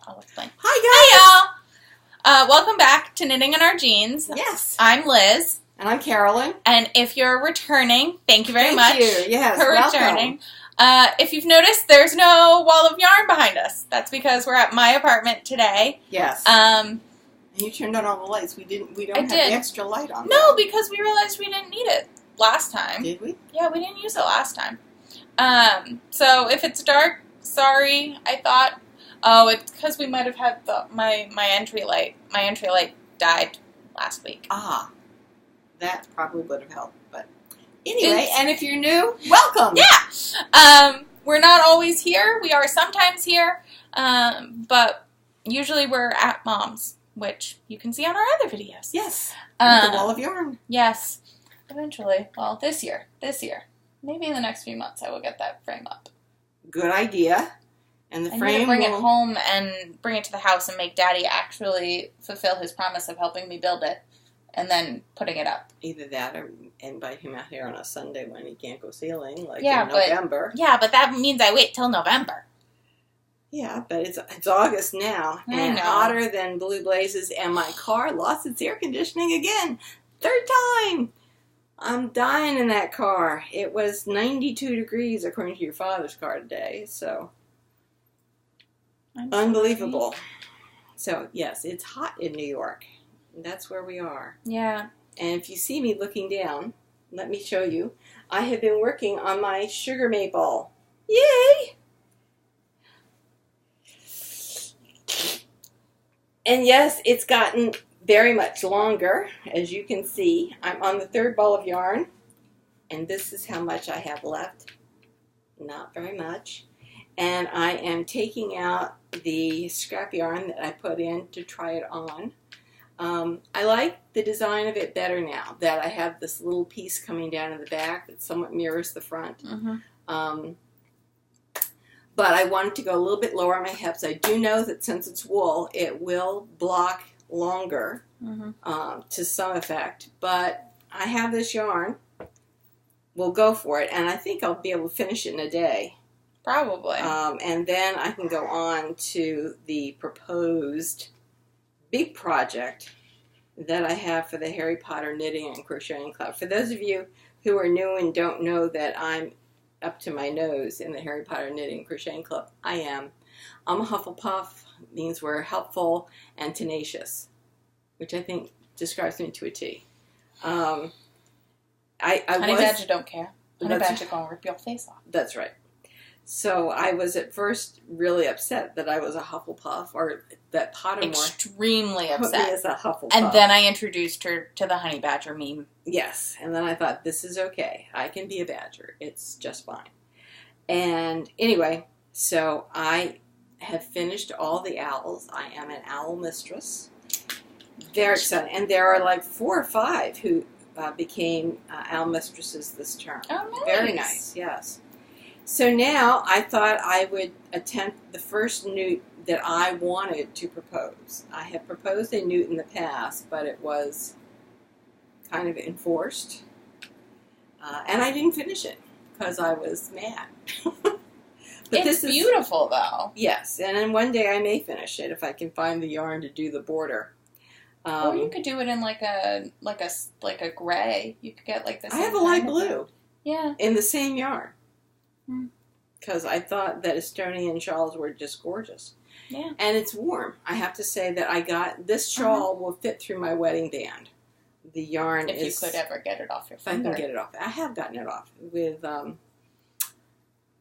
I'll explain. Hi, guys! Hey, y'all! Welcome back to Knitting in Our Jeans. Yes. I'm Liz. And I'm Carolyn. And if you're returning, thank you very much Yes, for welcome. returning. If you've noticed, there's no wall of yarn behind us. That's because we're at my apartment today. Yes. And you turned on all the lights. We don't have the extra light on. No, because we realized we didn't need it last time. Did we? Yeah, we didn't use it last time. So if it's dark, sorry. I thought, it's because we might have had my entry light. My entry light died last week. Ah, that probably would have helped. But anyway, and if you're new, welcome. Yeah. We're not always here. We are sometimes here, but usually we're at Mom's, which you can see on our other videos. Yes. With the wall of yarn. Yes. Eventually. Well, this year. Maybe in the next few months I will get that frame up. Good idea. And the frame I'm going to bring it home and bring it to the house and make Daddy actually fulfill his promise of helping me build it and then putting it up. Either that or invite him out here on a Sunday when he can't go sailing, like in November. But that means I wait till November. Yeah, but it's August now, and hotter than blue blazes, and my car lost its air conditioning again. Third time! I'm dying in that car. It was 92 degrees according to your father's car today, so unbelievable. So, yes, it's hot in New York. That's where we are. Yeah. And if you see me looking down, let me show you. I have been working on my sugar maple. Yay! And yes, it's gotten very much longer. As you can see, I'm on the third ball of yarn. And this is how much I have left. Not very much. And I am taking out the scrap yarn that I put in to try it on. I like the design of it better now that I have this little piece coming down in the back that somewhat mirrors the front. Mm-hmm. But I wanted to go a little bit lower on my hips. I do know that since it's wool, it will block longer to some effect. But I have this yarn. We'll go for it. And I think I'll be able to finish it in a day. Probably. And then I can go on to the proposed big project that I have for the Harry Potter Knitting and Crocheting Club. For those of you who are new and don't know that I'm up to my nose in the Harry Potter Knitting and Crocheting Club, I am. I'm a Hufflepuff, means we're helpful and tenacious, which I think describes me to a T. Honey Badger don't care. Honey Badger gonna rip your face off. That's right. So I was at first really upset that I was a Hufflepuff, or that Pottermore extremely upset. Put me as a Hufflepuff. And then I introduced her to the Honey Badger meme. Yes, and then I thought, this is okay. I can be a Badger. It's just fine. And anyway, so I have finished all the owls. I am an owl mistress. Very exciting. And there are like 4 or 5 who became owl mistresses this term. Oh, nice. Very nice, yes. So now I thought I would attempt the first newt that I wanted to propose. I have proposed a newt in the past, but it was kind of enforced. And I didn't finish it because I was mad. But it's beautiful, though. Yes, and then one day I may finish it if I can find the yarn to do the border. Or you could do it in like a gray. You could get like this. I have a light blue. Yeah. In the same yarn. Because I thought that Estonian shawls were just gorgeous. Yeah. And it's warm. I have to say that I got this shawl will fit through my wedding band. The yarn if you could ever get it off your finger. If I can get it off. I have gotten it off with a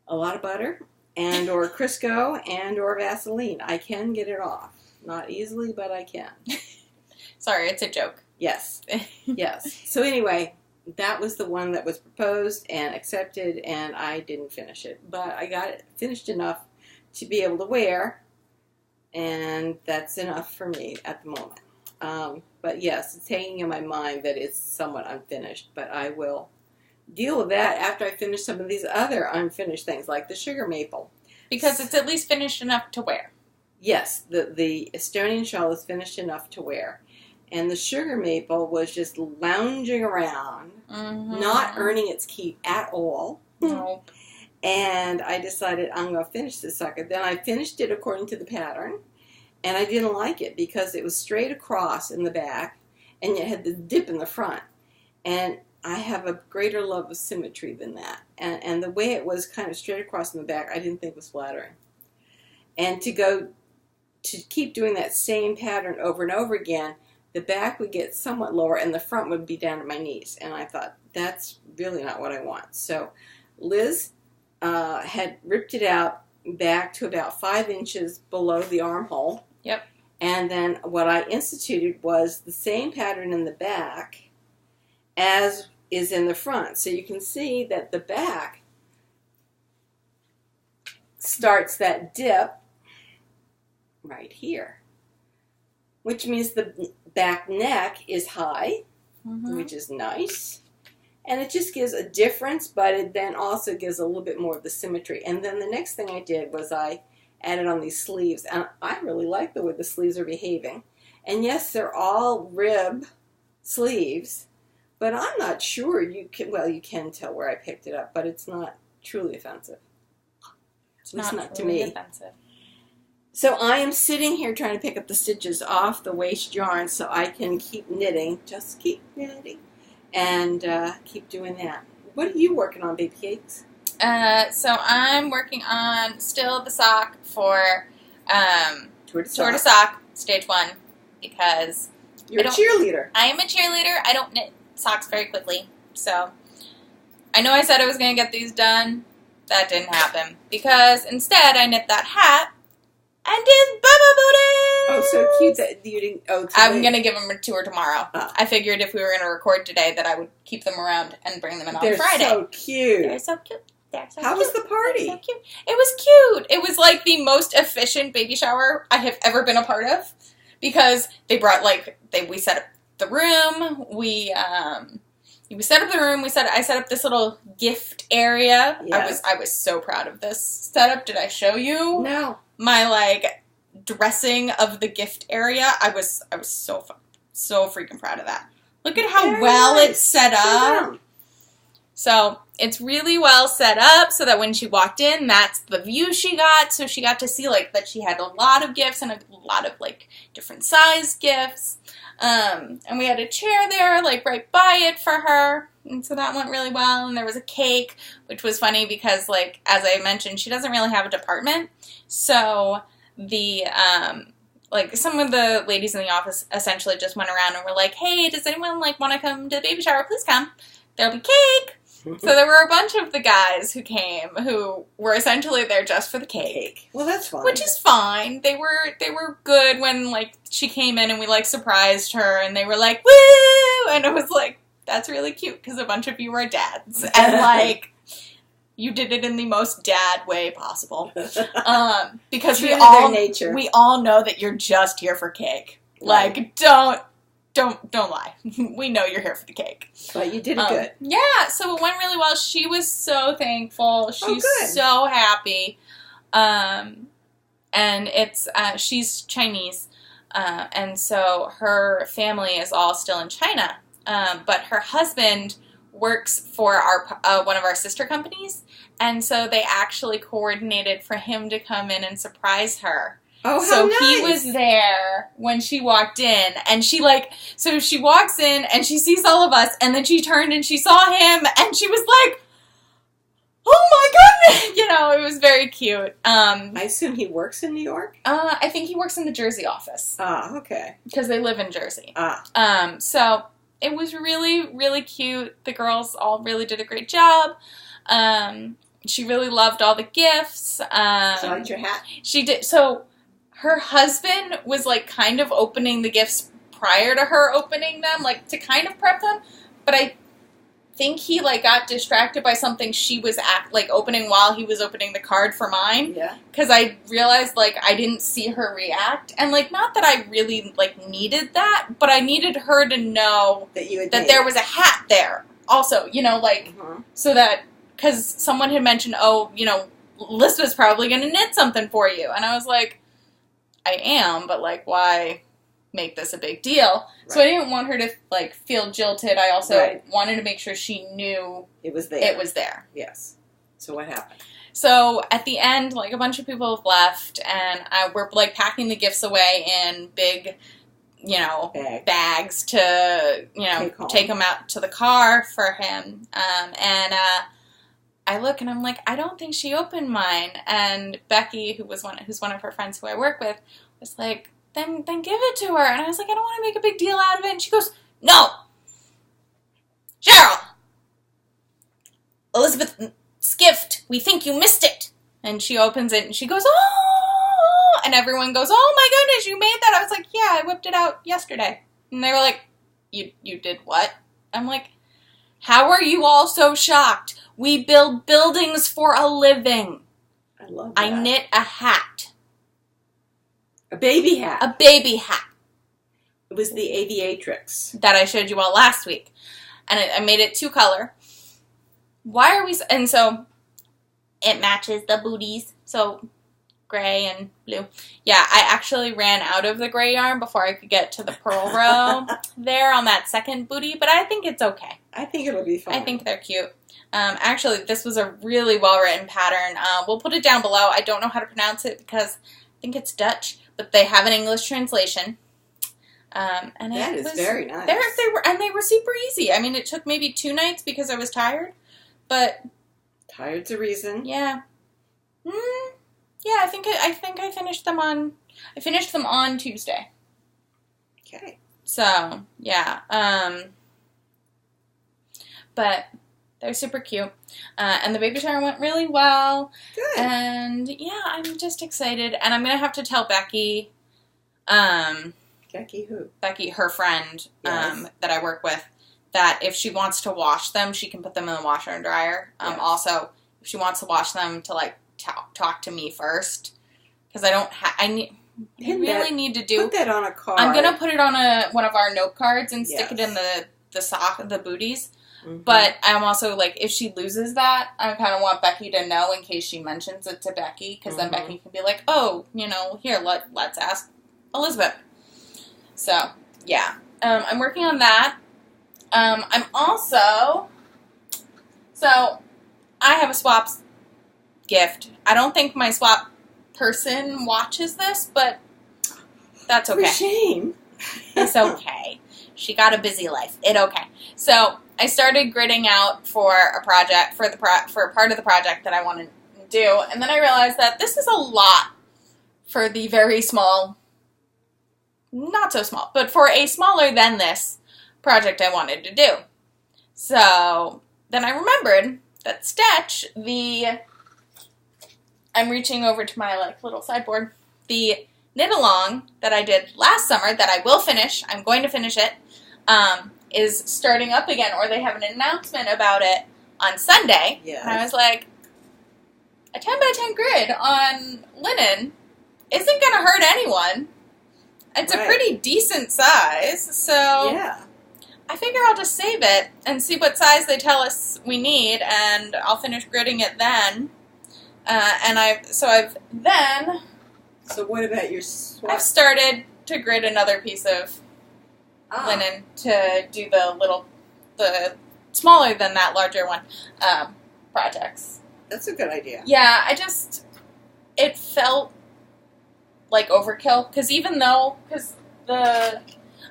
lot of butter and or Crisco and or Vaseline. I can get it off. Not easily, but I can. Sorry, it's a joke. Yes. Yes. So anyway, that was the one that was proposed and accepted, and I didn't finish it. But I got it finished enough to be able to wear, and that's enough for me at the moment. But yes, it's hanging in my mind that it's somewhat unfinished, but I will deal with that after I finish some of these other unfinished things, like the sugar maple. Because it's at least finished enough to wear. Yes, the Estonian shawl is finished enough to wear. And the sugar maple was just lounging around, not earning its keep at all. Nope. And I decided I'm going to finish this sucker. Then I finished it according to the pattern. And I didn't like it because it was straight across in the back, and it had the dip in the front. And I have a greater love of symmetry than that. And the way it was kind of straight across in the back, I didn't think was flattering. And to keep doing that same pattern over and over again, the back would get somewhat lower and the front would be down at my knees. And I thought, that's really not what I want. So Lizz had ripped it out back to about 5 inches below the armhole. Yep. And then what I instituted was the same pattern in the back as is in the front. So you can see that the back starts that dip right here, which means the back neck is high, which is nice. And it just gives a difference, but it then also gives a little bit more of the symmetry. And then the next thing I did was I added on these sleeves. And I really like the way the sleeves are behaving. And yes, they're all rib sleeves, but I'm not sure you can, well, you can tell where I picked it up, but it's not truly offensive. It's not to me. Offensive. So I am sitting here trying to pick up the stitches off the waist yarn so I can keep knitting. Just keep knitting. And keep doing that. What are you working on, baby cakes? So I'm working on still the sock for Tour de Sock, stage 1, because you're a cheerleader. I am a cheerleader. I don't knit socks very quickly. So I know I said I was going to get these done. That didn't happen, because instead I knit that hat and did Bubba Booties. Oh, so cute that you didn't. Oh, I'm going to give them a tour tomorrow. I figured if we were going to record today that I would keep them around and bring them in on Friday. They're so cute. They're so cute. How was the party? So cute. It was cute. It was like the most efficient baby shower I have ever been a part of, because they brought we set up the room. We set up the room. I set up this little gift area. Yes. I was so proud of this setup. Did I show you? No. My dressing of the gift area. I was so freaking proud of that. Look at how well it's set up. So it's really well set up so that when she walked in, that's the view she got. So she got to see that she had a lot of gifts and a lot of different size gifts. And we had a chair there right by it for her. And so that went really well. And there was a cake, which was funny because as I mentioned, she doesn't really have a department. So the some of the ladies in the office essentially just went around and were like, hey, does anyone want to come to the baby shower? Please come. There'll be cake. So there were a bunch of the guys who came who were essentially there just for the cake. Well, that's fine. Which is fine. They were good when she came in and we surprised her and they were like, woo! And it was that's really cute because a bunch of you are dads. And you did it in the most dad way possible. Because we all know that you're just here for cake. Right. Don't lie. We know you're here for the cake. But you did it good. Yeah, so it went really well. She was so thankful. She's so happy. And it's she's Chinese. And so her family is all still in China. But her husband works for our one of our sister companies. And so they actually coordinated for him to come in and surprise her. Oh, how so nice. He was there when she walked in, and she so she walks in and she sees all of us, and then she turned and she saw him, and she was like, oh my goodness, it was very cute. I assume he works in New York? I think he works in the Jersey office. Ah, okay. Because they live in Jersey. Ah. So it was really, really cute. The girls all really did a great job. She really loved all the gifts. She liked your hat? She did. So her husband was kind of opening the gifts prior to her opening them, to kind of prep them. But I think he got distracted by something she was opening while he was opening the card for mine. Yeah. Because I realized I didn't see her react, and not that I really needed that, but I needed her to know that there was a hat there. Also, so that because someone had mentioned, Lizz was probably going to knit something for you, and I was like, I am, but why make this a big deal? Right. So I didn't want her to feel jilted. I also wanted to make sure she knew it was there. It was there. Yes. So what happened? So at the end, like, a bunch of people have left, and we're, like, packing the gifts away in big, you know, bags to, you know, take them out to the car for him. And I look, and I'm like, I don't think she opened mine. And Becky, who's one of her friends who I work with, was like, then give it to her. And I was like, I don't want to make a big deal out of it. And she goes, no, Cheryl, Elizabeth's gift, we think you missed it. And she opens it, and she goes, oh, and everyone goes, oh my goodness, you made that. I was like, yeah, I whipped it out yesterday. And they were like, you did what? I'm like, how are you all so shocked? We build buildings for a living. I love that. I knit a hat. A baby hat. A baby hat. It was the Aviatrix. That I showed you all last week. And I made it 2-color. Why are we... And so, it matches the booties. So, gray and blue. Yeah, I actually ran out of the gray yarn before I could get to the pearl row there on that second booty. But I think it's okay. I think it'll be fun. I think they're cute. Actually, this was a really well-written pattern. We'll put it down below. I don't know how to pronounce it because I think it's Dutch. But they have an English translation. And that is very nice. They were super easy. I mean, it took maybe 2 nights because I was tired. But... Tired's a reason. Yeah. Yeah, I think I finished them on... I finished them on Tuesday. Okay. So, yeah. But... They're super cute. And the baby shower went really well. Good. And, yeah, I'm just excited. And I'm going to have to tell Becky... Becky who? Becky, her friend, Yes. that I work with, that if she wants to wash them, she can put them in the washer and dryer. Yes. Also, if she wants to wash them, to, like, talk to me first. Because I don't have... I really need to do... Put that on a card. I'm going to put it on one of our note cards and stick it in the booties. Mm-hmm. But I'm also, like, if she loses that, I kind of want Becky to know in case she mentions it to Becky. Because then Becky can be like, oh, you know, here, let's ask Elizabeth. So, yeah. I'm working on that. I'm also... So, I have a swaps gift. I don't think my swap person watches this, but that's okay. For shame. It's okay. She got a busy life. It's okay. So, I started gridding out for a project, for part of the project that I wanted to do, and then I realized that this is a lot for the very small, not so small, but for a smaller than this project I wanted to do. So, then I remembered that Stitch, I'm reaching over to my, like, little sideboard, the knit-along that I did last summer that I will finish, I'm going to finish it, is starting up again, or they have an announcement about it on Sunday. Yes. And I was like, a 10 by 10 grid on linen isn't going to hurt anyone. It's a pretty decent size, so yeah. I figure I'll just save it and see what size they tell us we need, and I'll finish gridding it then. So what about your swap? I've started to grid another piece of linen to do the smaller than that larger one projects. That's a good idea. Yeah, it felt like overkill, because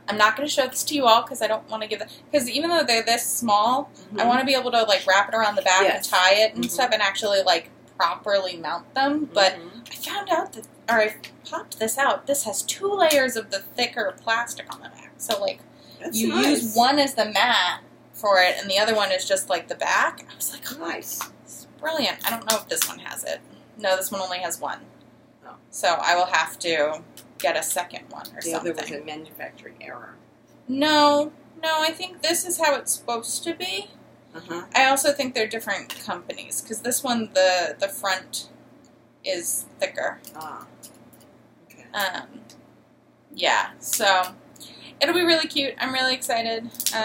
I'm not going to show this to you all because I don't want to give it, because even though they're this small, I want to be able to, like, wrap it around the back and tie it and stuff and actually, like, properly mount them, but I found out I popped this out. This has 2 layers of the thicker plastic on the back. So, like, That's you nice. use one as the mat for it, and the other one is just, like, the back. I was like, oh, nice. It's brilliant. I don't know if this one has it. No, this one only has 1. Oh. So I will have to get a second one or something. The other was a manufacturing error. No, I think this is how it's supposed to be. I also think they're different companies, because this one, the front is thicker. Okay. Yeah, so it'll be really cute. I'm really excited. Two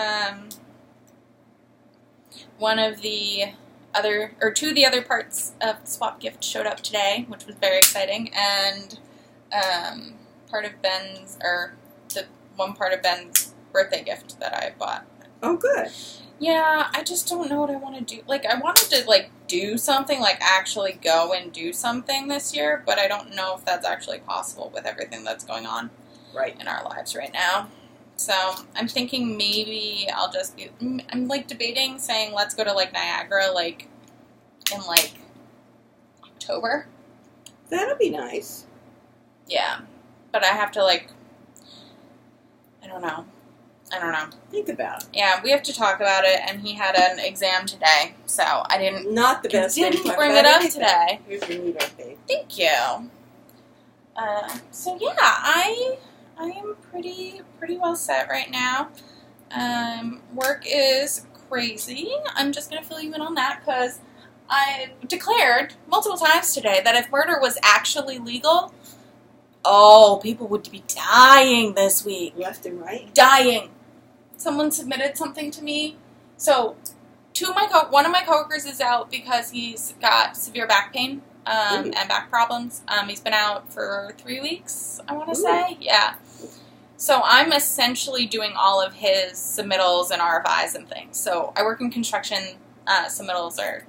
of the other parts of the swap gift showed up today, which was very exciting, and one part of Ben's birthday gift that I bought Oh, good. Yeah, I just don't know what I want to do. Like, I wanted to, like, do something, like, actually go and do something this year, but I don't know if that's actually possible with everything that's going on in our lives right now. So, I'm thinking maybe I'll just be, I'm, like, debating saying let's go to, like, Niagara, like, in, like, October. That'll be nice. Yeah. But I have to, like, I don't know. Think about it. Yeah, we have to talk about it, and he had an exam today, so I didn't. Not the best. Didn't bring it up today. Here's your needle, babe. Thank you. So yeah, I am pretty well set right now. Work is crazy. I'm just gonna fill you in on that because I declared multiple times today that if murder was actually legal, oh, people would be dying this week. Left and right. Dying. Someone submitted something to me. So, one of my coworkers is out because he's got severe back pain and back problems. He's been out for 3 weeks, I want to say. Yeah. So, I'm essentially doing all of his submittals and RFIs and things. So, I work in construction. Submittals are,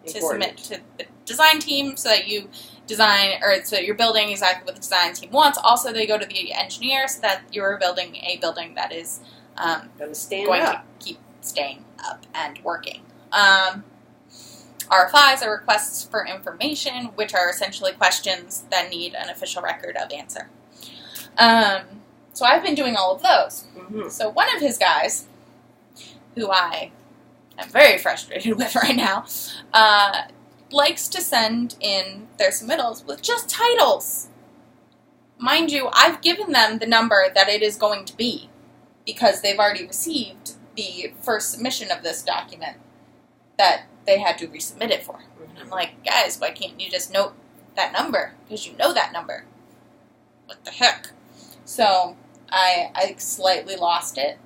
to submit to the design team so that you design, or so you're building exactly what the design team wants. Also, they go to the engineer so that you're building a building that is going to keep staying up and working. RFIs are requests for information, which are essentially questions that need an official record of answer. So I've been doing all of those. Mm-hmm. So one of his guys, who I am very frustrated with right now, likes to send in their submittals with just titles. Mind you, I've given them the number that it is going to be because they've already received the first submission of this document that they had to resubmit it for. Mm-hmm. I'm like, guys, why can't you just note that number? Because you know that number. What the heck? So I slightly lost it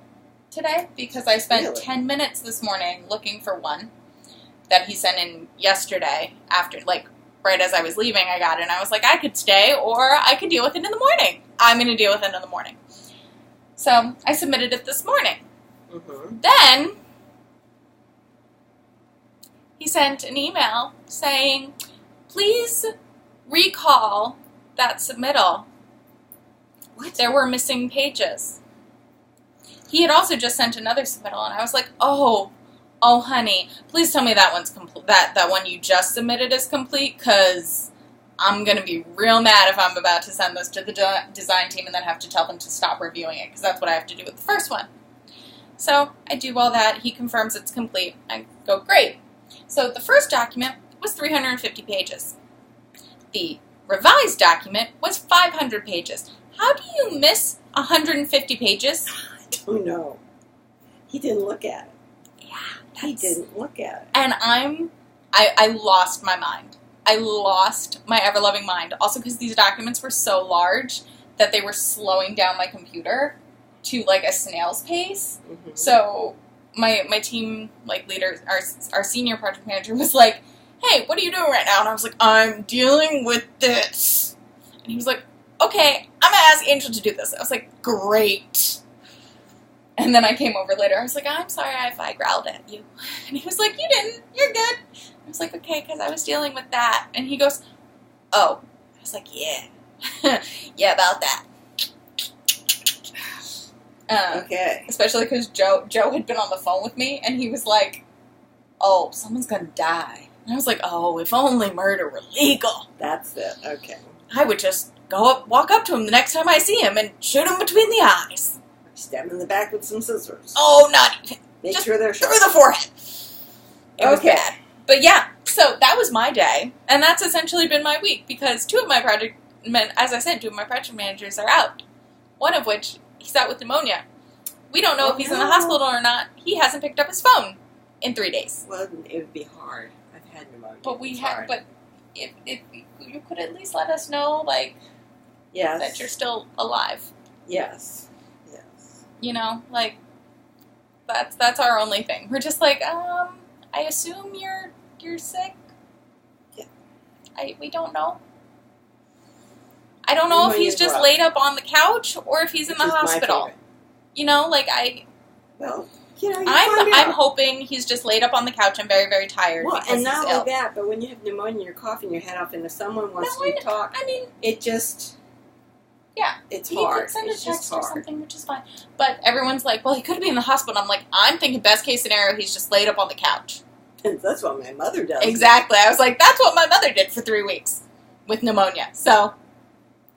today because I spent 10 minutes this morning looking for one that he sent in yesterday after, like, right as I was leaving, I got it, and I was like, I could stay, or I could deal with it in the morning. I'm going to deal with it in the morning. So, I submitted it this morning. Mm-hmm. Then, he sent an email saying, please recall that submittal. What? There were missing pages. He had also just sent another submittal, and I was like, oh, honey, please tell me that one's complete. That one you just submitted is complete, because I'm going to be real mad if I'm about to send this to the design team and then have to tell them to stop reviewing it, because that's what I have to do with the first one. So I do all that. He confirms it's complete. I go, great. So the first document was 350 pages. The revised document was 500 pages. How do you miss 150 pages? I don't know. He didn't look at it. Yeah. He didn't look at it. And I lost my mind. I lost my ever-loving mind. Also because these documents were so large that they were slowing down my computer to, like, a snail's pace. Mm-hmm. So my team, like, leader, our senior project manager was like, hey, what are you doing right now? And I was like, I'm dealing with this. And he was like, okay, I'm going to ask Angel to do this. I was like, great. And then I came over later. I was like, I'm sorry if I growled at you. And he was like, you didn't. You're good. I was like, okay, because I was dealing with that. And he goes, oh. I was like, yeah. Yeah, about that. Okay. Especially because Joe had been on the phone with me, and he was like, oh, someone's going to die. And I was like, oh, if only murder were legal. That's it. Okay. I would just walk up to him the next time I see him and shoot him between the eyes. Stab him in the back with some scissors. Oh, not even. Make just sure they're sharp. Through the forehead. It was bad. But yeah, so that was my day, and that's essentially been my week, because two of my project managers are out. One of which, he's out with pneumonia. We don't know if he's in the hospital or not. He hasn't picked up his phone in 3 days. Well, it would be hard. I've had pneumonia. But if you could at least let us know, like, yes, that you're still alive. Yes. You know, like, that's our only thing. We're just like, I assume you're sick. Yeah. We don't know. I don't know if he's just laid up on the couch or if he's in the hospital. You know, like, Well, you know, I'm hoping he's just laid up on the couch and very, very tired. Well, because and not he's only ill. that, but when you have pneumonia, you're coughing your head off, and if someone wants to talk, I mean, it just, yeah, it's he hard. could send it's a text just or hard. something, which is fine. But everyone's like, well, he could be in the hospital. I'm like, I'm thinking best case scenario, he's just laid up on the couch. That's what my mother does. Exactly. I was like, that's what my mother did for 3 weeks with pneumonia. So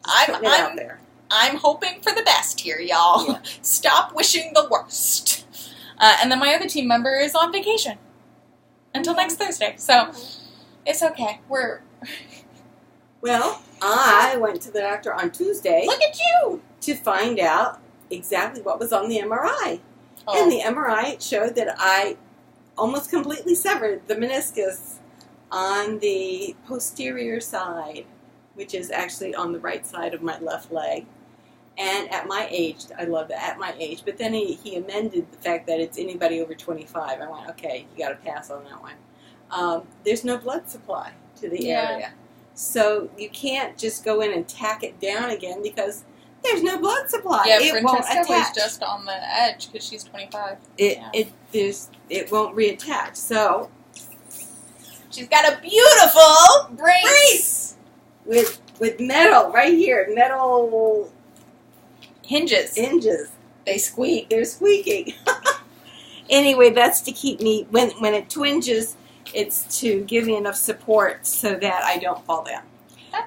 I'm hoping for the best here, y'all. Yeah. Stop wishing the worst. And then my other team member is on vacation until next Thursday. So it's okay. Well, I went to the doctor on Tuesday. Look at you! To find out exactly what was on the MRI. Oh. And the MRI showed that I almost completely severed the meniscus on the posterior side, which is actually on the right side of my left leg. And at my age, I love that, at my age, but then he amended the fact that it's anybody over 25. I went, okay, you got to pass on that one. There's no blood supply to the area. So you can't just go in and tack it down again because there's no blood supply. Yeah, it won't Francesca attach. was just on the edge because she's 25. It won't reattach. So she's got a beautiful brace with metal right here, metal hinges. They squeak. They're squeaking. Anyway, that's to keep me when it twinges. It's to give me enough support so that I don't fall down.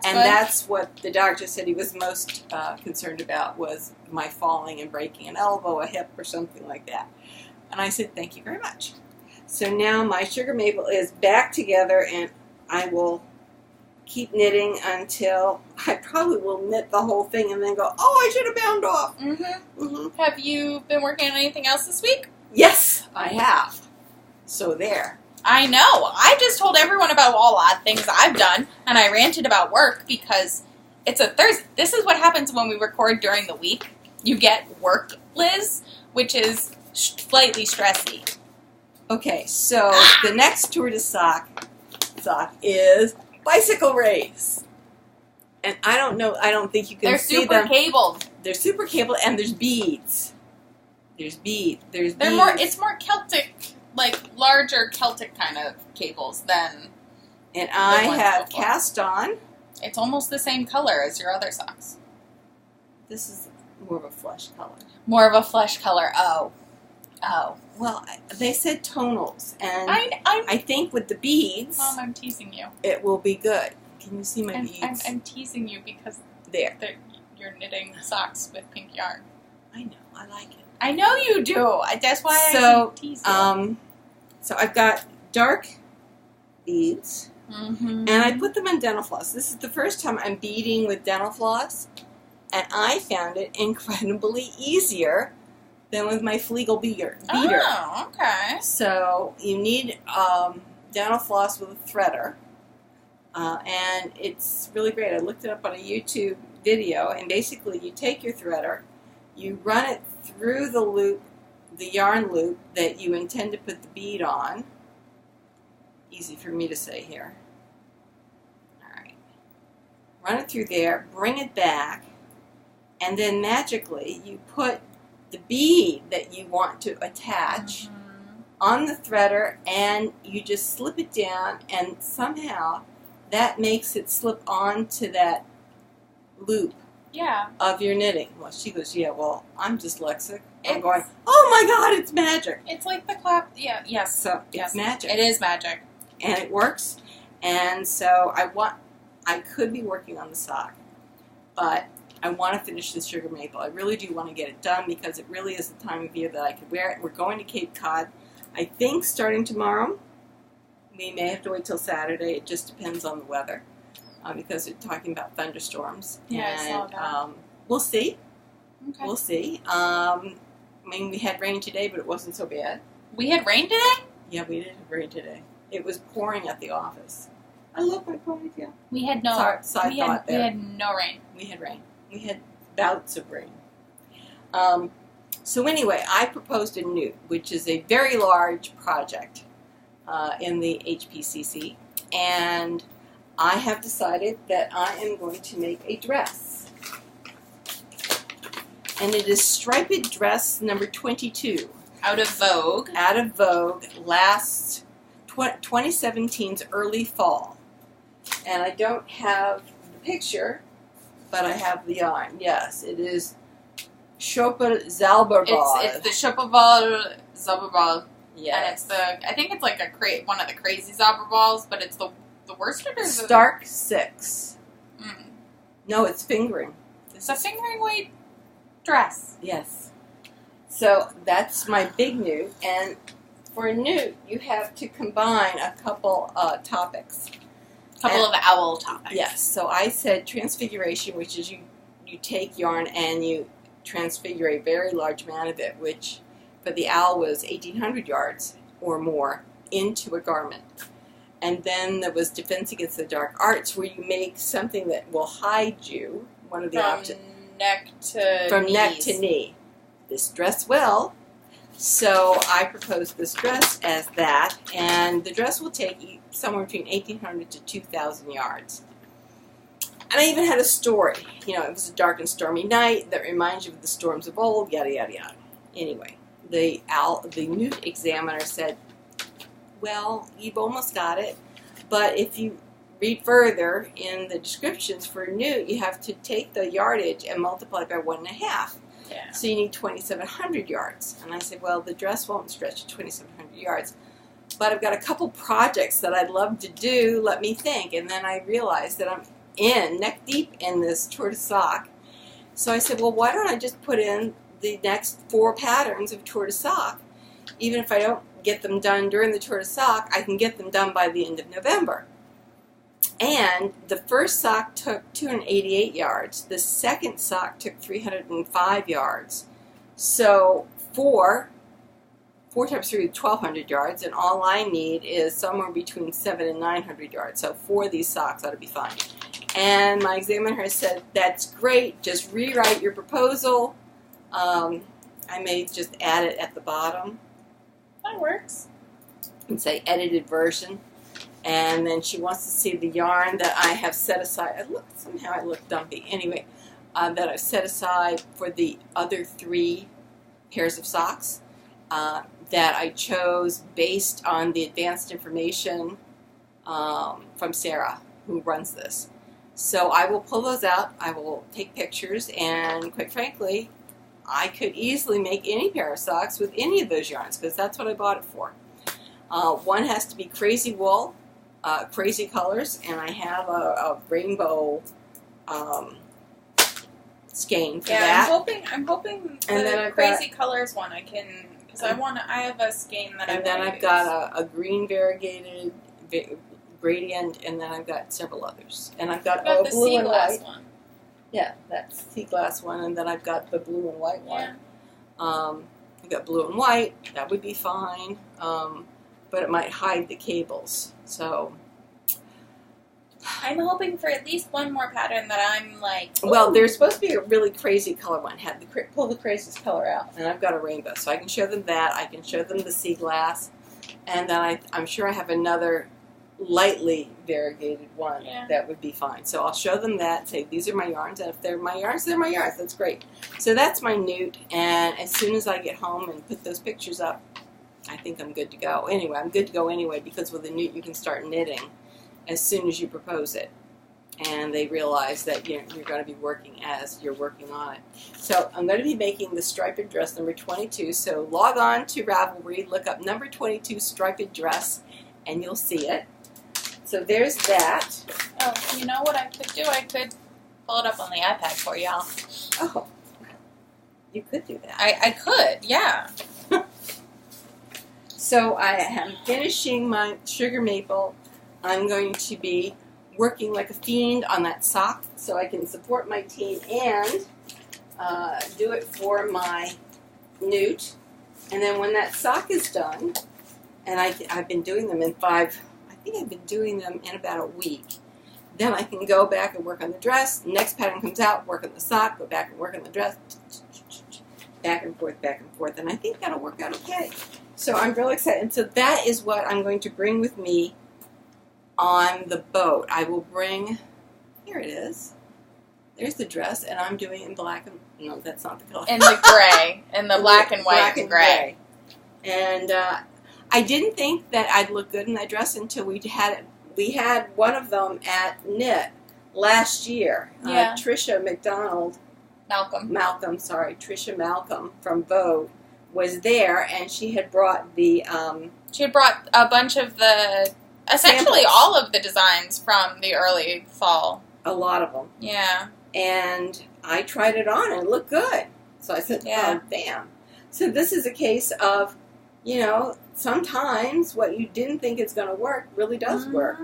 That's what the doctor said he was most concerned about was my falling and breaking an elbow, a hip, or something like that. And I said, thank you very much. So now my sugar maple is back together, and I will keep knitting until I probably will knit the whole thing and then go, oh, I should have bound off. Mm-hmm. Mm-hmm. Have you been working on anything else this week? Yes, I have. So there. I know. I just told everyone about all odd things I've done, and I ranted about work because it's a Thursday. This is what happens when we record during the week. You get work, Liz, which is slightly stressy. Okay, so the next tour de sock is bicycle race. And I don't think you can see them. They're super cabled. They're super cabled, and there's beads. There's beads. It's more Celtic, like larger Celtic kind of cables than. And I have cast on. It's almost the same color as your other socks. This is more of a flesh color. More of a flesh color. Oh. Well, they said tonals, and I think with the beads, Mom, I'm teasing you. It will be good. Can you see my beads? I'm teasing you because you're knitting socks with pink yarn. I know. I like it. I know you do. That's why I tease you. So I've got dark beads, and I put them on dental floss. This is the first time I'm beading with dental floss, and I found it incredibly easier than with my Flegel beater. Oh, okay. So you need dental floss with a threader, and it's really great. I looked it up on a YouTube video, and basically you take your threader, you run it through the loop, the yarn loop that you intend to put the bead on. Easy for me to say here. Alright. Run it through there, bring it back, and then magically you put the bead that you want to attach on the threader, and you just slip it down, and somehow that makes it slip onto that loop of your knitting. Well, she goes, yeah, well, I'm dyslexic. I'm going, oh my God, it's magic. It's like the clap. Yeah, yes. So it's magic. It is magic. And it works. And so I could be working on the sock, but I want to finish this sugar maple. I really do want to get it done because it really is the time of year that I could wear it. We're going to Cape Cod, I think, starting tomorrow. We may have to wait till Saturday. It just depends on the weather because they're talking about thunderstorms. Yeah, and, I saw that. We'll see. Okay. We'll see. I mean, we had rain today, but it wasn't so bad. We had rain today? Yeah, we did have rain today. It was pouring at the office. I love my ponytail. We had no. We had no rain. We had rain. We had bouts of rain. So anyway, I proposed a newt, which is a very large project in the HPCC, and I have decided that I am going to make a dress. And it is striped dress number 22. Out of Vogue. Out of Vogue last 2017's early fall. And I don't have the picture, but I have the yarn. Yes, it is Schoppel Zauberball. It's the Schoppel Zauberball. Yes. And it's I think it's like one of the crazy Zauberballs, but it's the worsted or Stark 6. Mm. No, it's fingering. It's a fingering weight dress. Yes. So that's my big newt. And for a newt, you have to combine a couple topics. Couple of owl topics. Yes. So I said transfiguration, which is you take yarn and you transfigure a very large amount of it, which for the owl was 1,800 yards or more into a garment. And then there was Defense Against the Dark Arts, where you make something that will hide you. One of the options. From neck to knee. This dress will. So I proposed this dress as that, and the dress will take somewhere between 1,800 to 2,000 yards. And I even had a story. You know, it was a dark and stormy night that reminds you of the storms of old, yada, yada, yada. Anyway, the newt examiner said, well, you've almost got it, but if you read further in the descriptions for a newt, you have to take the yardage and multiply by 1.5. Yeah. So you need 2,700 yards. And I said, well, the dress won't stretch to 2,700 yards, but I've got a couple projects that I'd love to do. Let me think. And then I realized that I'm neck deep in this tour de sock. So I said, well, why don't I just put in the next 4 patterns of tour de sock? Even if I don't get them done during the tour de sock, I can get them done by the end of November. And the first sock took 288 yards. The second sock took 305 yards. So 4 times 3 is 1,200 yards, and all I need is somewhere between 700 and 900 yards. So 4 of these socks ought to be fine. And my examiner said, that's great, just rewrite your proposal. I may just add it at the bottom. That works. And say edited version. And then she wants to see the yarn that I have set aside. Somehow I look dumpy. Anyway, that I've set aside for the other 3 pairs of socks that I chose based on the advanced information from Sarah, who runs this. So I will pull those out. I will take pictures, and quite frankly, I could easily make any pair of socks with any of those yarns, because that's what I bought it for. One has to be crazy wool, crazy colors, and I have a rainbow skein for that. I'm hoping And the then I've crazy colors one I can, because I have a skein that I want to use. And then I've got a green variegated gradient, and then I've got several others. And I've got the blue sea and glass white. one. Yeah, that's sea glass one, and then I've got the blue and white one. I've got blue and white. That would be fine, but it might hide the cables. So I'm hoping for at least one more pattern that I'm like, ooh. Well, there's supposed to be a really crazy color one. Pull the craziest color out, and I've got a rainbow, so I can show them that. I can show them the sea glass, and then I'm sure I have another lightly variegated one that would be fine. So I'll show them that, say these are my yarns, and if they're my yarns, they're my yarns. That's great. So that's my newt, and as soon as I get home and put those pictures up, I think I'm good to go. Anyway, I'm good to go anyway, because with a newt you can start knitting as soon as you propose it, and they realize that you're going to be working as you're working on it. So I'm going to be making the striped dress number 22, so log on to Ravelry, look up number 22 striped dress, and you'll see it. So there's that. Oh, you know what I could do? I could pull it up on the iPad for y'all. Oh, you could do that. I could, yeah. So I am finishing my sugar maple. I'm going to be working like a fiend on that sock so I can support my team and do it for my newt. And then when that sock is done, and I've been doing them in 5, I think I've been doing them in about a week. Then I can go back and work on the dress. Next pattern comes out, work on the sock, go back and work on the dress. Back and forth, and I think that'll work out okay. So I'm really excited. And so that is what I'm going to bring with me on the boat. I will bring, here it is. There's the dress, and I'm doing it in black and, no, that's not the color. In the gray, in the black and white black and gray. And I didn't think that I'd look good in that dress until we had one of them at Knit last year. Yeah. Trisha Trisha Malcolm from Vogue was there, and she had brought the she had brought a bunch of the, essentially samples. all of the designs from the early fall. A lot of them. Yeah. And I tried it on, and it looked good. So I said, Yeah. oh, damn. So this is a case of, sometimes what you didn't think is going to work really does work.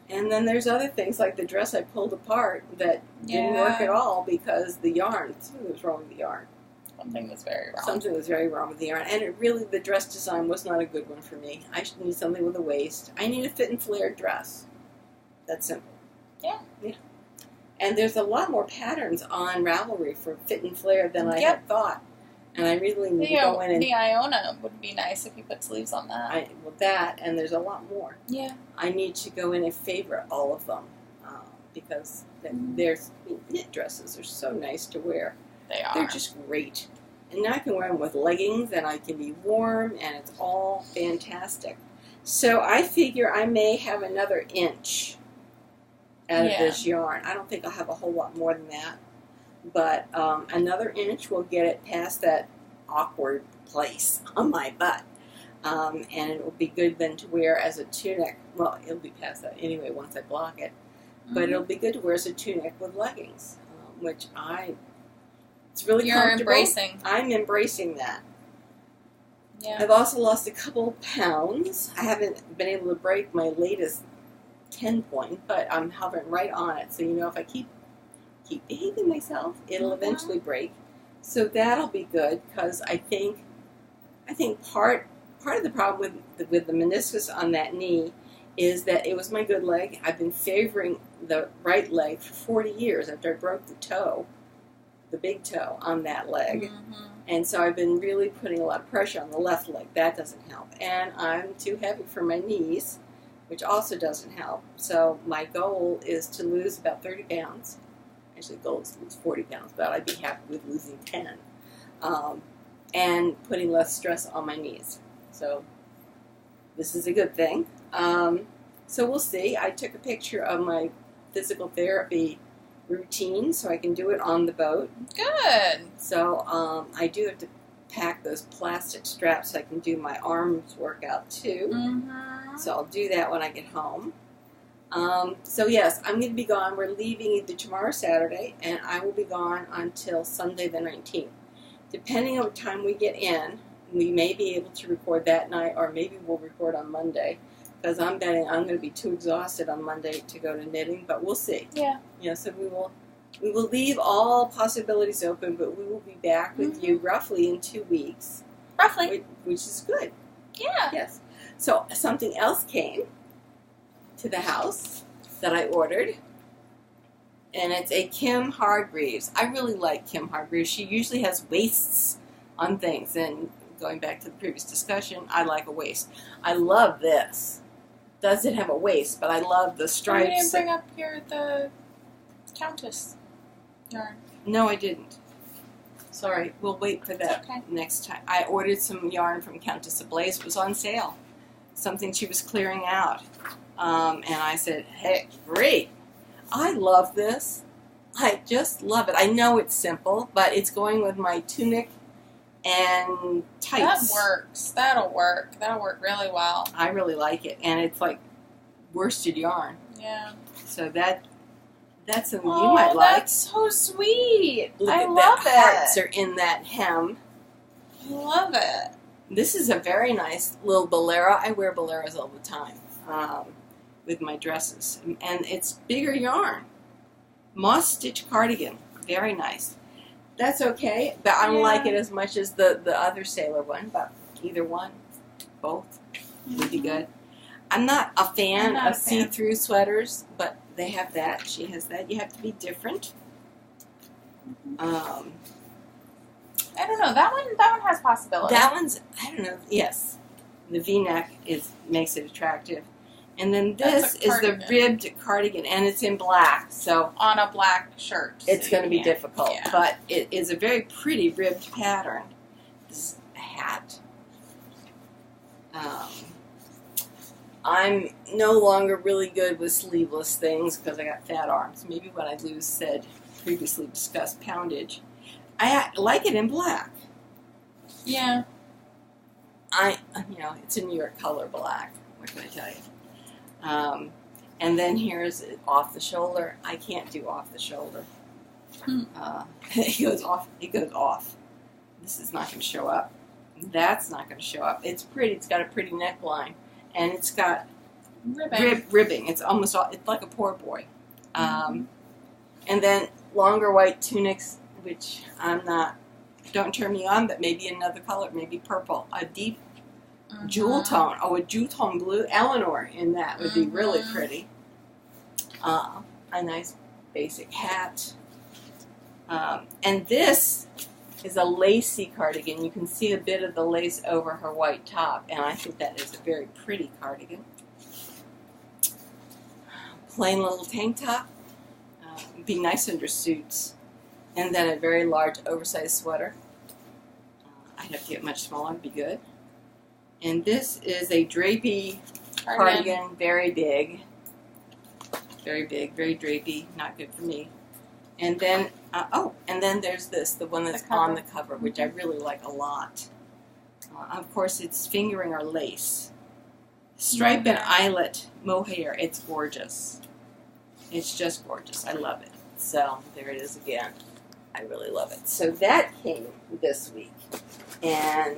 And then there's other things, like the dress I pulled apart that didn't work at all because the yarn, something was wrong with the yarn. Something was very wrong. Something was very wrong with the yarn. And the dress design was not a good one for me. I should need something with a waist. I need a fit and flared dress. That's simple. Yeah. Yeah. And there's a lot more patterns on Ravelry for fit and flare than I had thought. And I really need to go in and... The Iona would be nice if you put sleeves on that. That, and there's a lot more. Yeah. I need to go in and favorite all of them because there's knit dresses are so nice to wear. They are. They're just great. And now I can wear them with leggings, and I can be warm, and it's all fantastic. So I figure I may have another inch out of this yarn. I don't think I'll have a whole lot more than that. But another inch will get it past that awkward place on my butt. And it will be good then to wear as a tunic. Well, it'll be past that anyway once I block it. But it'll be good to wear as a tunic with leggings, which it's really comfortable. You're embracing. I'm embracing that. Yeah. I've also lost a couple of pounds. I haven't been able to break my latest 10 point, but I'm hovering right on it. So, if I keep behaving myself, it'll eventually break. So that'll be good, because I think part of the problem with the meniscus on that knee is that it was my good leg. I've been favoring the right leg for 40 years after I broke the big toe on that leg. And so I've been really putting a lot of pressure on the left leg. That doesn't help. And I'm too heavy for my knees, which also doesn't help. So my goal is to lose about 30 pounds. Actually, the goal is to lose 40 pounds, but I'd be happy with losing 10. And putting less stress on my knees. So this is a good thing. So we'll see. I took a picture of my physical therapy routine so I can do it on the boat. Good. So I do have to pack those plastic straps so I can do my arms workout too. So I'll do that when I get home. So yes, I'm going to be gone. We're leaving either tomorrow or Saturday, and I will be gone until Sunday the 19th. Depending on what time we get in, we may be able to record that night, or maybe we'll record on Monday, because I'm betting I'm going to be too exhausted on Monday to go to knitting, but we'll see. Yeah. So we will leave all possibilities open, but we will be back with you roughly in 2 weeks. Roughly. Which is good. Yeah. Yes. So something else came to the house that I ordered, and it's a Kim Hargreaves. I really like Kim Hargreaves. She usually has waists on things, and going back to the previous discussion, I like a waist. I love this. Doesn't have a waist, but I love the stripes. You didn't bring up the Countess yarn. No, I didn't. Sorry, we'll wait for that next time. I ordered some yarn from Countess Ablaze. It was on sale. Something she was clearing out. And I said, hey, great. I love this. I just love it. I know it's simple, but it's going with my tunic and tights. That works. That'll work. That'll work really well. I really like it. And it's like worsted yarn. Yeah. So that's something you might like. That's so sweet. Look I at love that. it. Hearts are in that hem. I love it. This is a very nice little bolero. I wear boleros all the time with my dresses. And it's bigger yarn. Moss stitch cardigan. Very nice. That's okay, but I don't like it as much as the other sailor one, but either one, both would be good. I'm not a fan of see-through sweaters, but they have that. She has that. You have to be different. I don't know. That one has possibility. That one's, I don't know. Yes, the V-neck makes it attractive, and then this is the ribbed cardigan, and it's in black. So on a black shirt, it's going to be difficult, but it is a very pretty ribbed pattern. This is a hat. Um, I'm no longer really good with sleeveless things because I got fat arms. Maybe when I lose said previously discussed poundage. I like it in black. Yeah. It's a New York color black. What can I tell you? And then here's off the shoulder. I can't do off the shoulder. It goes off. It goes off. This is not going to show up. That's not going to show up. It's pretty. It's got a pretty neckline, and it's got ribbing. It's almost all. It's like a poor boy. And then longer white tunics, which I'm not. Don't turn me on, but maybe another color, maybe purple, a deep jewel tone. Oh, a jewel tone blue. Eleanor in that would be really pretty. A nice basic hat. And this is a lacy cardigan. You can see a bit of the lace over her white top, and I think that is a very pretty cardigan. Plain little tank top. Be nice under suits. And then a very large oversized sweater. I'd have to get much smaller to be good. And this is a drapey cardigan, very big. Very big, very drapey, not good for me. And then, and then there's this, the one that's on the cover, which I really like a lot. Of course, it's fingering or lace. Stripe and eyelet mohair, it's gorgeous. It's just gorgeous. I love it. So, there it is again. I really love it. So that came this week. And,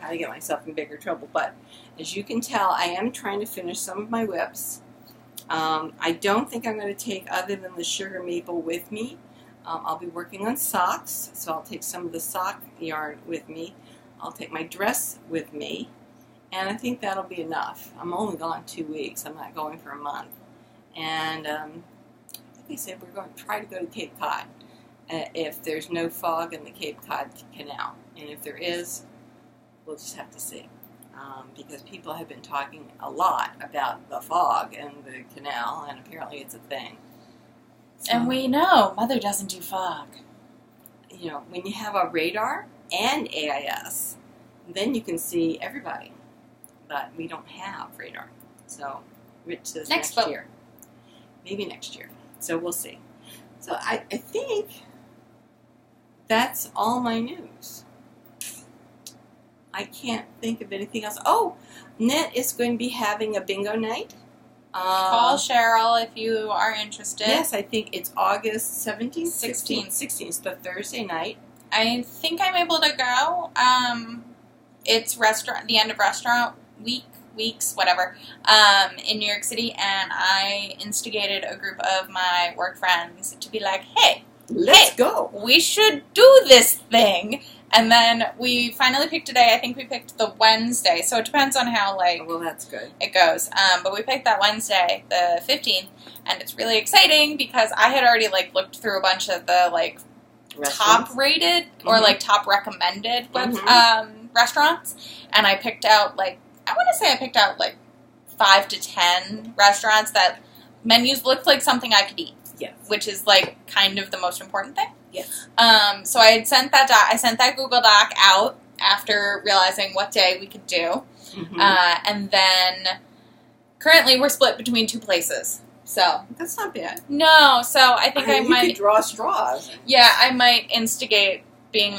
gotta get myself in bigger trouble. But as you can tell, I am trying to finish some of my whips. I don't think I'm going to take other than the sugar maple with me. I'll be working on socks, so I'll take some of the sock yarn with me. I'll take my dress with me. And I think that'll be enough. I'm only gone 2 weeks. I'm not going for a month. And I think they said we're going to try to go to Cape Cod. If there's no fog in the Cape Cod Canal. And if there is, we'll just have to see. Because people have been talking a lot about the fog and the canal, and apparently it's a thing. So, and we know Mother doesn't do fog. When you have a radar and AIS, then you can see everybody. But we don't have radar. So, Rich says next year. Maybe next year. So we'll see. So I think that's all my news. I can't think of anything else. Oh, Knit is going to be having a bingo night. Call Cheryl if you are interested. Yes, I think it's August 17th? 16th, the Thursday night. I think I'm able to go. It's the end of restaurant weeks, whatever, in New York City, and I instigated a group of my work friends to be like, hey, let's go. We should do this thing. And then we finally picked a day. I think we picked the Wednesday. So it depends on how, well, that's good. It goes. But we picked that Wednesday, the 15th. And it's really exciting because I had already, looked through a bunch of the, top-rated or, top recommended restaurants. And I picked out, I want to say I picked out, 5 to 10 restaurants that menus looked like something I could eat. Yes. Which is, kind of the most important thing. Yes. So I had sent that Google Doc out after realizing what day we could do. Mm-hmm. And then currently we're split between 2 places. So that's not bad. No, so I think I might... You could draw straws. Yeah, I might instigate being,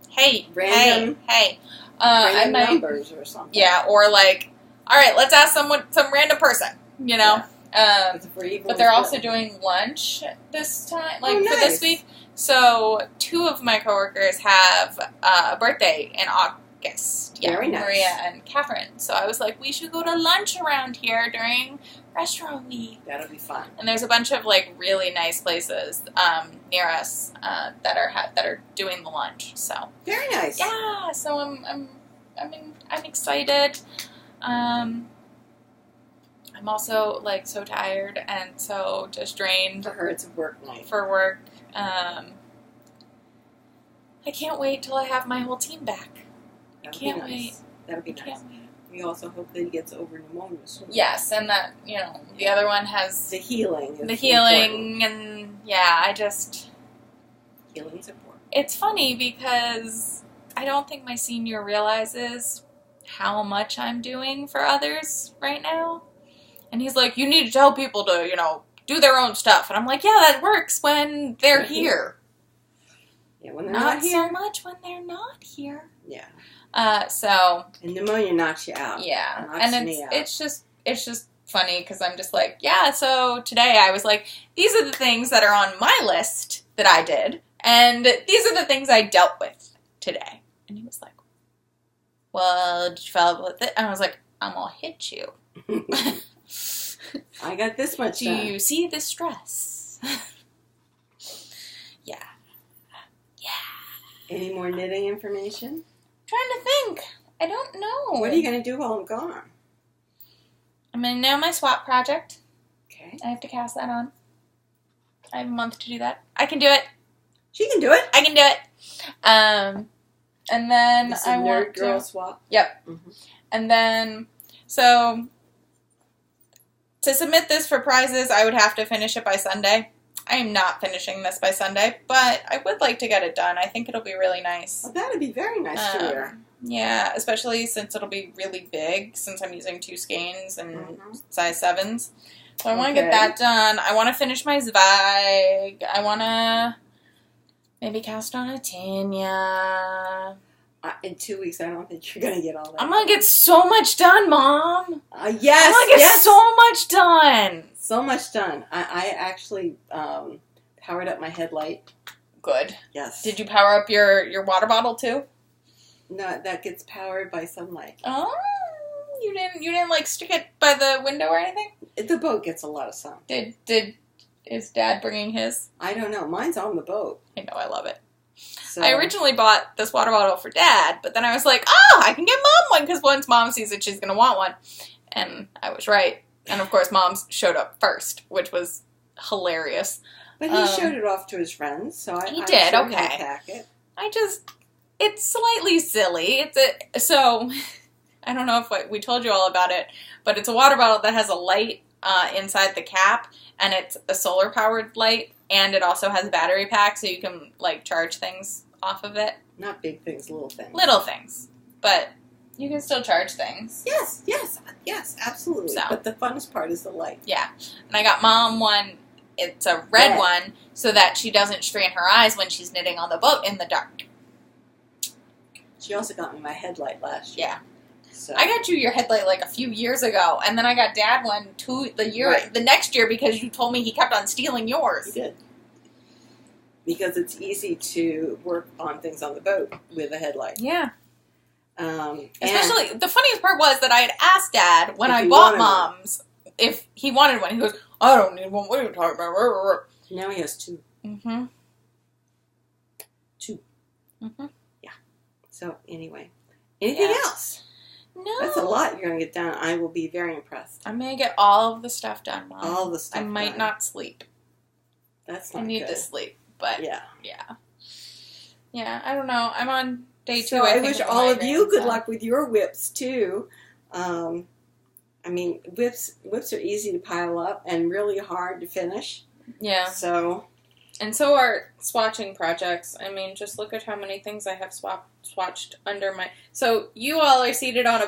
hey, random, hey. Random numbers or something. Yeah, or all right, let's ask some random person, Yeah. But they're also doing lunch this time, for this week. So 2 of my coworkers have a birthday in August. Yeah, very nice. Maria and Catherine. So I was like, we should go to lunch around here during restaurant week. That'll be fun. And there's a bunch of really nice places near us that are doing the lunch. So very nice. Yeah. So I'm excited. I'm also, so tired and so just drained. For her, it's a work night. For work. I can't wait till I have my whole team back. That'll can't nice. wait. That'll be nice. Can't wait. We also hope that he gets over pneumonia soon. Yes, and that, the other one has... The healing. The healing, important. And, I just... Healing's important. It's funny because I don't think my senior realizes how much I'm doing for others right now. And he's like, you need to tell people to, you know, do their own stuff. And I'm like, yeah, that works when they're here. Yeah, when they're not not here. so much when they're not here. Yeah. So. And pneumonia knocks you out. Yeah. Knocks And me out. it's just funny because I'm just like, yeah, so today I was like, these are the things that are on my list that I did. And these are the things I dealt with today. And he was like, well, did you follow up with it? And I was like, I'm going to hit you. I got this much Do done. you see the stress? Yeah. Yeah. Any more knitting information? Trying to think. I don't know. What are you going to do while I'm gone? I'm going to nail my swap project. Okay. I have to cast that on. I have a month to do that. I can do it. She can do it. I can do it. And then This is I Nerd want Girl to. Swap. Yep. Mm-hmm. And then, so to submit this for prizes, I would have to finish it by Sunday. I am not finishing this by Sunday, but I would like to get it done. I think it'll be really nice. Well, that would be very nice to wear. Yeah, especially since it'll be really big, since I'm using 2 skeins and size 7s. So I want to get that done. I want to finish my Zweig. I want to maybe cast on a Tanya. In 2 weeks, I don't think you're going to get all that. I'm going to get so much done, Mom. Yes, I'm going to get so much done. So much done. I actually powered up my headlight. Good. Yes. Did you power up your water bottle too? No, that gets powered by sunlight. Oh, you didn't like stick it by the window or anything? The boat gets a lot of sun. Is Dad bringing his? I don't know. Mine's on the boat. I know, I love it. So. I originally bought this water bottle for Dad, but then I was like, oh, I can get Mom one, because once Mom sees it, she's going to want one. And I was right. And of course, Mom showed up first, which was hilarious. But he showed it off to his friends, so I did, showed him the okay. packet. It's slightly silly. So, I don't know if we told you all about it, but it's a water bottle that has a light inside the cap, and it's a solar-powered light, and it also has a battery pack, so you can, like, charge things off of it. Not big things, little things. Little things. But you can still charge things. Yes, absolutely. So. But the funnest part is the light. Yeah. And I got Mom one. It's a red one, so that she doesn't strain her eyes when she's knitting on the boat in the dark. She also got me my headlight last year. Yeah. So. I got you your headlight like a few years ago, and then I got Dad one the next year because you told me he kept on stealing yours. He did. Because it's easy to work on things on the boat with a headlight. Yeah. Especially, the funniest part was that I had asked Dad when I bought Mom's if he wanted one. He goes, I don't need one. What are you talking about? Now he has 2. Mm-hmm. 2. Mm-hmm. Yeah. So, anyway. Anything else? No. That's a lot you're going to get done. I will be very impressed. I'm going to get all of the stuff done, Mom. All the stuff I might done. not sleep. That's not I need good. to sleep, but yeah. Yeah, I don't know. I'm on day 2. So I wish all of you good luck with your whips too. I mean, whips are easy to pile up and really hard to finish. Yeah. So. And so are swatching projects. I mean, just look at how many things I have swatched under my... So you all are seated on a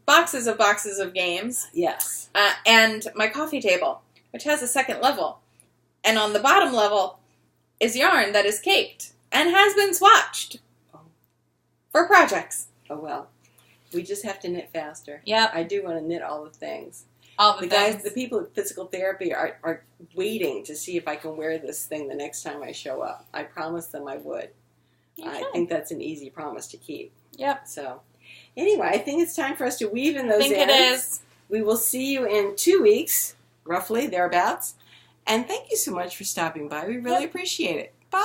boxes of games. Yes. And my coffee table, which has a second level. And on the bottom level is yarn that is caked and has been swatched for projects. Oh, well. We just have to knit faster. Yep. I do want to knit all the things. All the things. Guys, the people at physical therapy are waiting to see if I can wear this thing the next time I show up. I promised them I would. I think that's an easy promise to keep. Yep. So, anyway, I think it's time for us to weave in those ends. I think it is. We will see you in 2 weeks, roughly, thereabouts. And thank you so much for stopping by. We really appreciate it. Bye.